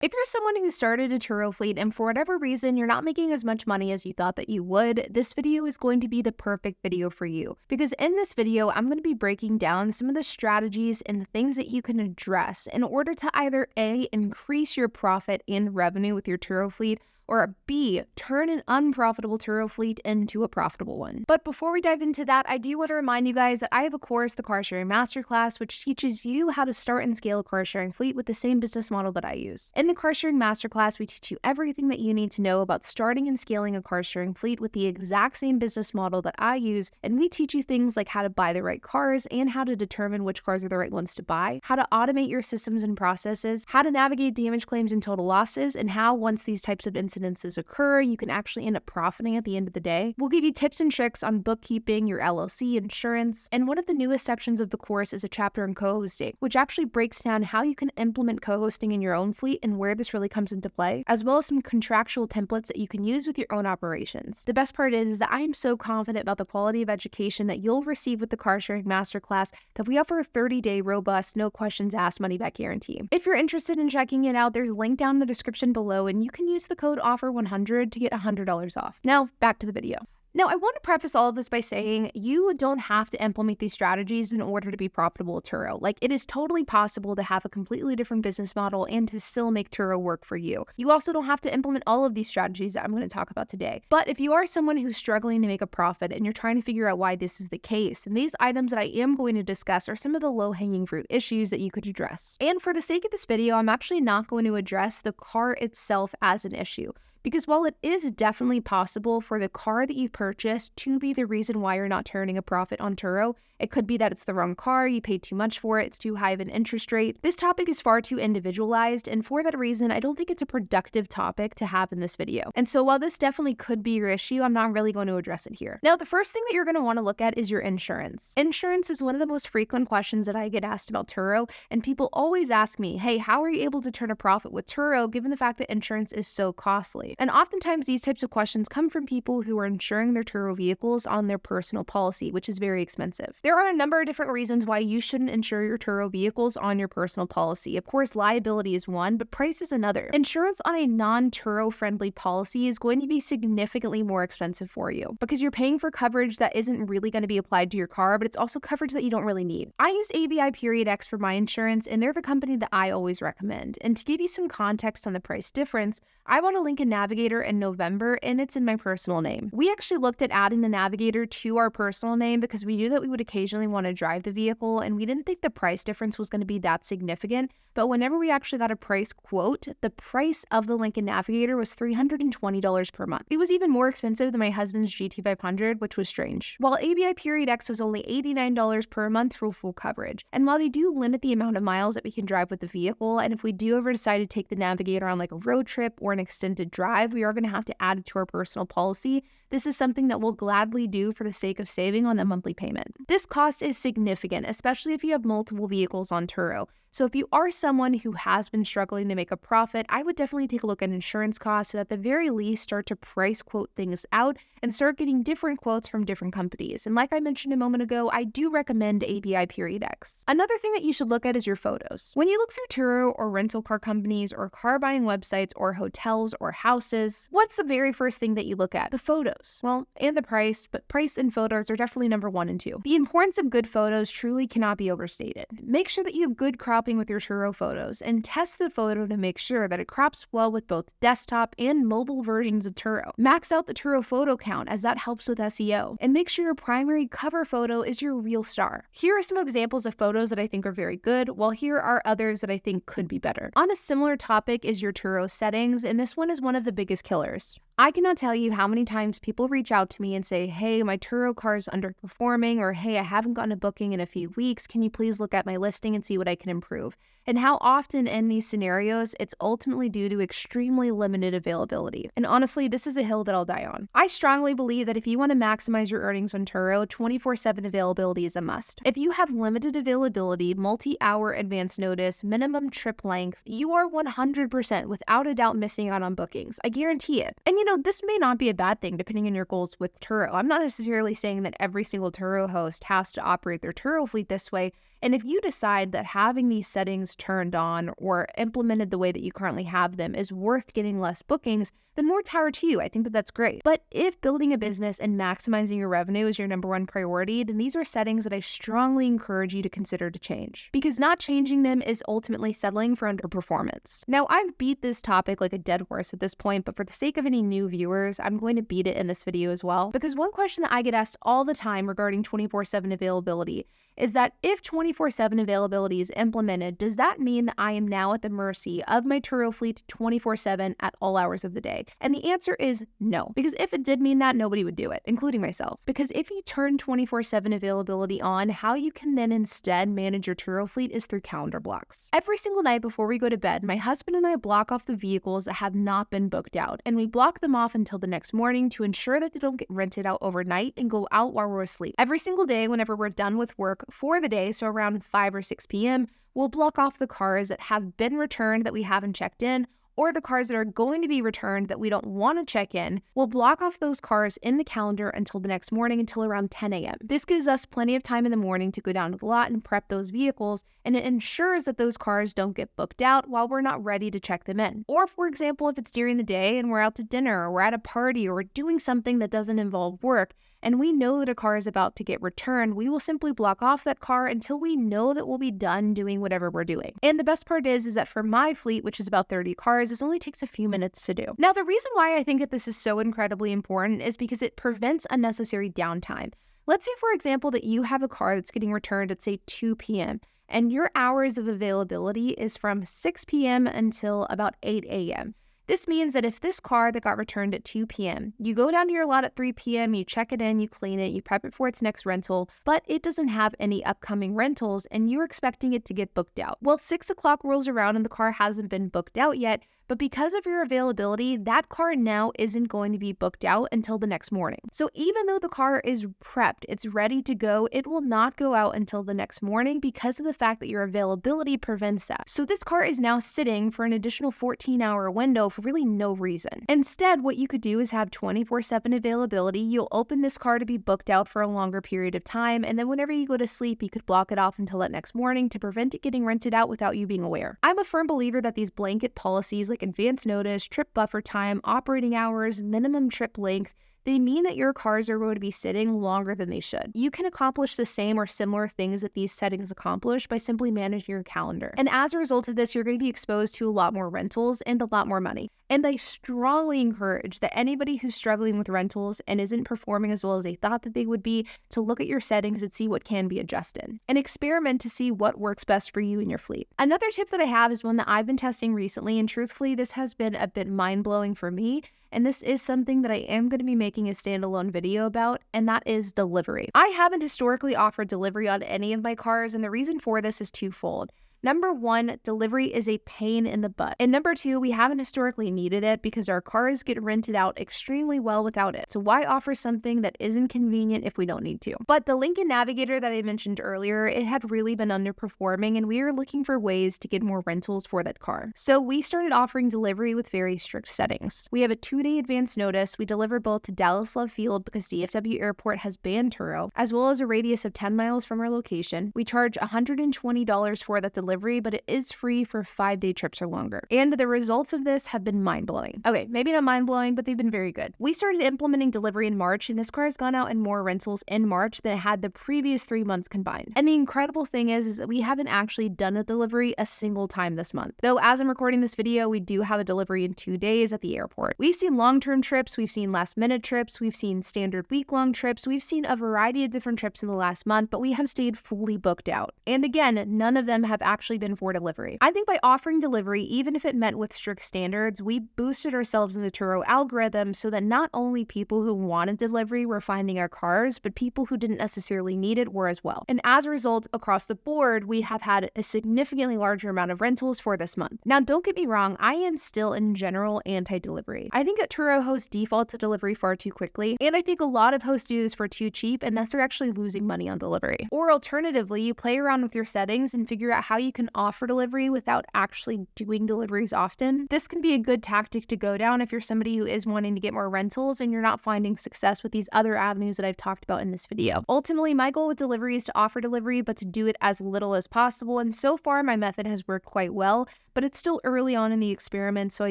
If you're someone who started a Turo fleet and for whatever reason you're not making as much money as you thought that you would, this video is going to be the perfect video for you. Because in this video, I'm going to be breaking down some of the strategies and the things that you can address in order to either A, increase your profit and revenue with your Turo fleet, or B, turn an unprofitable Turo fleet into a profitable one. But before we dive into that, I do want to remind you guys that I have a course, the Car Sharing Masterclass, which teaches you how to start and scale a car sharing fleet with the same business model that I use. In the Car Sharing Masterclass, we teach you everything that you need to know about starting and scaling a car sharing fleet with the exact same business model that I use, and we teach you things like how to buy the right cars and how to determine which cars are the right ones to buy, how to automate your systems and processes, how to navigate damage claims and total losses, and how once these types of incidences occur, you can actually end up profiting at the end of the day. We'll give you tips and tricks on bookkeeping, your LLC, insurance, and one of the newest sections of the course is a chapter on co-hosting, which actually breaks down how you can implement co-hosting in your own fleet and where this really comes into play, as well as some contractual templates that you can use with your own operations. The best part is that I am so confident about the quality of education that you'll receive with the Car Sharing Masterclass that we offer a 30-day robust, no questions asked money-back guarantee. If you're interested in checking it out, there's a link down in the description below, and you can use the code OFFER100 to get $100 off. Now, back to the video. Now, I want to preface all of this by saying you don't have to implement these strategies in order to be profitable at Turo. Like, it is totally possible to have a completely different business model and to still make Turo work for you. You also don't have to implement all of these strategies that I'm going to talk about today. But if you are someone who's struggling to make a profit and you're trying to figure out why this is the case, then these items that I am going to discuss are some of the low-hanging fruit issues that you could address. And for the sake of this video, I'm actually not going to address the car itself as an issue. Because while it is definitely possible for the car that you purchased to be the reason why you're not turning a profit on Turo, it could be that it's the wrong car, you paid too much for it, it's too high of an interest rate. This topic is far too individualized, and for that reason, I don't think it's a productive topic to have in this video. And so while this definitely could be your issue, I'm not really going to address it here. Now, the first thing that you're going to want to look at is your insurance. Insurance is one of the most frequent questions that I get asked about Turo, and people always ask me, hey, how are you able to turn a profit with Turo given the fact that insurance is so costly? And oftentimes these types of questions come from people who are insuring their Turo vehicles on their personal policy, which is very expensive. There are a number of different reasons why you shouldn't insure your Turo vehicles on your personal policy. Of course, liability is one, but price is another. Insurance on a non-Turo friendly policy is going to be significantly more expensive for you because you're paying for coverage that isn't really going to be applied to your car, but it's also coverage that you don't really need. I use ABI-X for my insurance, and they're the company that I always recommend. And to give you some context on the price difference, I bought a Lincoln Navigator in November, and it's in my personal name. We actually looked at adding the Navigator to our personal name because we knew that we would occasionally want to drive the vehicle, and we didn't think the price difference was going to be that significant. But whenever we actually got a price quote, the price of the Lincoln Navigator was $320 per month. It was even more expensive than my husband's GT500, which was strange. While ABI-X was only $89 per month for full coverage. And while they do limit the amount of miles that we can drive with the vehicle, and if we do ever decide to take the Navigator on like a road trip or an extended drive, we are going to have to add it to our personal policy. This is something that we'll gladly do for the sake of saving on the monthly payment. This cost is significant, especially if you have multiple vehicles on Turo. So if you are someone who has been struggling to make a profit, I would definitely take a look at insurance costs and at the very least start to price quote things out and start getting different quotes from different companies. And like I mentioned a moment ago, I do recommend ABI-X. Another thing that you should look at is your photos. When you look through Turo or rental car companies or car buying websites or hotels or houses, what's the very first thing that you look at? The photos. Well, and the price, but price and photos are definitely number 1 and 2. The importance of good photos truly cannot be overstated. Make sure that you have good cropping with your Turo photos and test the photo to make sure that it crops well with both desktop and mobile versions of Turo. Max out the Turo photo count as that helps with SEO, and make sure your primary cover photo is your real star. Here are some examples of photos that I think are very good, while here are others that I think could be better. On a similar topic is your Turo settings, and this one is one of the biggest killers. I cannot tell you how many times people reach out to me and say, hey, my Turo car is underperforming, or hey, I haven't gotten a booking in a few weeks. Can you please look at my listing and see what I can improve? And how often in these scenarios, it's ultimately due to extremely limited availability. And honestly, this is a hill that I'll die on. I strongly believe that if you want to maximize your earnings on Turo, 24/7 availability is a must. If you have limited availability, multi-hour advance notice, minimum trip length, you are 100% without a doubt missing out on bookings. I guarantee it. And this may not be a bad thing depending on your goals with Turo. I'm not necessarily saying that every single Turo host has to operate their Turo fleet this way. And if you decide that having these settings turned on or implemented the way that you currently have them is worth getting less bookings, then more power to you. I think that that's great. But if building a business and maximizing your revenue is your number one priority, then these are settings that I strongly encourage you to consider to change, because not changing them is ultimately settling for underperformance. Now, I've beat this topic like a dead horse at this point, but for the sake of any new viewers, I'm going to beat it in this video as well, because one question that I get asked all the time regarding 24/7 availability is that if 24/7 availability is implemented, does that mean that I am now at the mercy of my Turo fleet 24/7 at all hours of the day? And the answer is no, because if it did mean that, nobody would do it, including myself. Because if you turn 24/7 availability on, how you can then instead manage your Turo fleet is through calendar blocks. Every single night before we go to bed, my husband and I block off the vehicles that have not been booked out, and we block them off until the next morning to ensure that they don't get rented out overnight and go out while we're asleep. Every single day, whenever we're done with work for the day, so around 5 or 6 p.m., we'll block off the cars that have been returned that we haven't checked in, or the cars that are going to be returned that we don't want to check in. We'll block off those cars in the calendar until the next morning, until around 10 a.m. This gives us plenty of time in the morning to go down to the lot and prep those vehicles, and it ensures that those cars don't get booked out while we're not ready to check them in. Or, for example, if it's during the day and we're out to dinner, or we're at a party, or we're doing something that doesn't involve work, and we know that a car is about to get returned, we will simply block off that car until we know that we'll be done doing whatever we're doing. And the best part is that for my fleet, which is about 30 cars, this only takes a few minutes to do. Now, the reason why I think that this is so incredibly important is because it prevents unnecessary downtime. Let's say, for example, that you have a car that's getting returned at, say, 2 p.m., and your hours of availability is from 6 p.m. until about 8 a.m. This means that if this car that got returned at 2 p.m., you go down to your lot at 3 p.m., you check it in, you clean it, you prep it for its next rental, but it doesn't have any upcoming rentals and you're expecting it to get booked out. Well, 6 o'clock rolls around and the car hasn't been booked out yet, but because of your availability, that car now isn't going to be booked out until the next morning. So even though the car is prepped, it's ready to go, it will not go out until the next morning because of the fact that your availability prevents that. So this car is now sitting for an additional 14-hour window for really no reason. Instead, what you could do is have 24/7 availability. You'll open this car to be booked out for a longer period of time, and then whenever you go to sleep, you could block it off until that next morning to prevent it getting rented out without you being aware. I'm a firm believer that these blanket policies like advance notice, trip buffer time, operating hours, minimum trip length, they mean that your cars are going to be sitting longer than they should. You can accomplish the same or similar things that these settings accomplish by simply managing your calendar. And as a result of this, you're going to be exposed to a lot more rentals and a lot more money. And I strongly encourage that anybody who's struggling with rentals and isn't performing as well as they thought that they would be to look at your settings and see what can be adjusted and experiment to see what works best for you and your fleet. Another tip that I have is one that I've been testing recently, and truthfully, this has been a bit mind-blowing for me. And this is something that I am going to be making a standalone video about, and that is delivery. I haven't historically offered delivery on any of my cars, and the reason for this is twofold. Number one, delivery is a pain in the butt. And number two, we haven't historically needed it because our cars get rented out extremely well without it. So why offer something that isn't convenient if we don't need to? But the Lincoln Navigator that I mentioned earlier, it had really been underperforming and we were looking for ways to get more rentals for that car. So we started offering delivery with very strict settings. We have a 2-day advance notice. We deliver both to Dallas Love Field because DFW Airport has banned Turo, as well as a radius of 10 miles from our location. We charge $120 for that delivery, but it is free for 5-day trips or longer. And the results of this have been mind-blowing. Okay, maybe not mind-blowing, but they've been very good. We started implementing delivery in March, and this car has gone out in more rentals in March than it had the previous 3 months combined. And the incredible thing is that we haven't actually done a delivery a single time this month. Though as I'm recording this video, we do have a delivery in 2 days at the airport. We've seen long-term trips, we've seen last-minute trips, we've seen standard week-long trips, we've seen a variety of different trips in the last month, but we have stayed fully booked out. And again, none of them have actually been for delivery. I think by offering delivery, even if it met with strict standards, we boosted ourselves in the Turo algorithm so that not only people who wanted delivery were finding our cars, but people who didn't necessarily need it were as well. And as a result, across the board, we have had a significantly larger amount of rentals for this month. Now, don't get me wrong, I am still in general anti-delivery. I think that Turo hosts default to delivery far too quickly, and I think a lot of hosts do this for too cheap, and thus they're actually losing money on delivery. Or alternatively, you play around with your settings and figure out how you you can offer delivery without actually doing deliveries often. This can be a good tactic to go down if you're somebody who is wanting to get more rentals and you're not finding success with these other avenues that I've talked about in this video. Ultimately, my goal with delivery is to offer delivery, but to do it as little as possible. And so far, my method has worked quite well, but it's still early on in the experiment. So I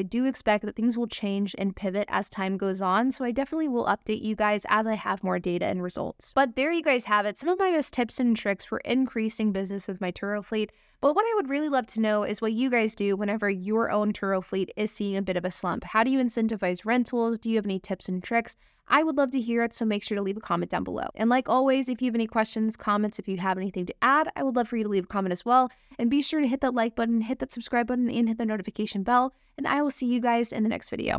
do expect that things will change and pivot as time goes on. So I definitely will update you guys as I have more data and results. But there you guys have it. Some of my best tips and tricks for increasing business with my Turo fleet. But what I would really love to know is what you guys do whenever your own Turo fleet is seeing a bit of a slump. How do you incentivize rentals? Do you have any tips and tricks? I would love to hear it, so make sure to leave a comment down below. And like always, if you have any questions, comments, if you have anything to add, I would love for you to leave a comment as well. And be sure to hit that like button, hit that subscribe button, and hit the notification bell. And I will see you guys in the next video.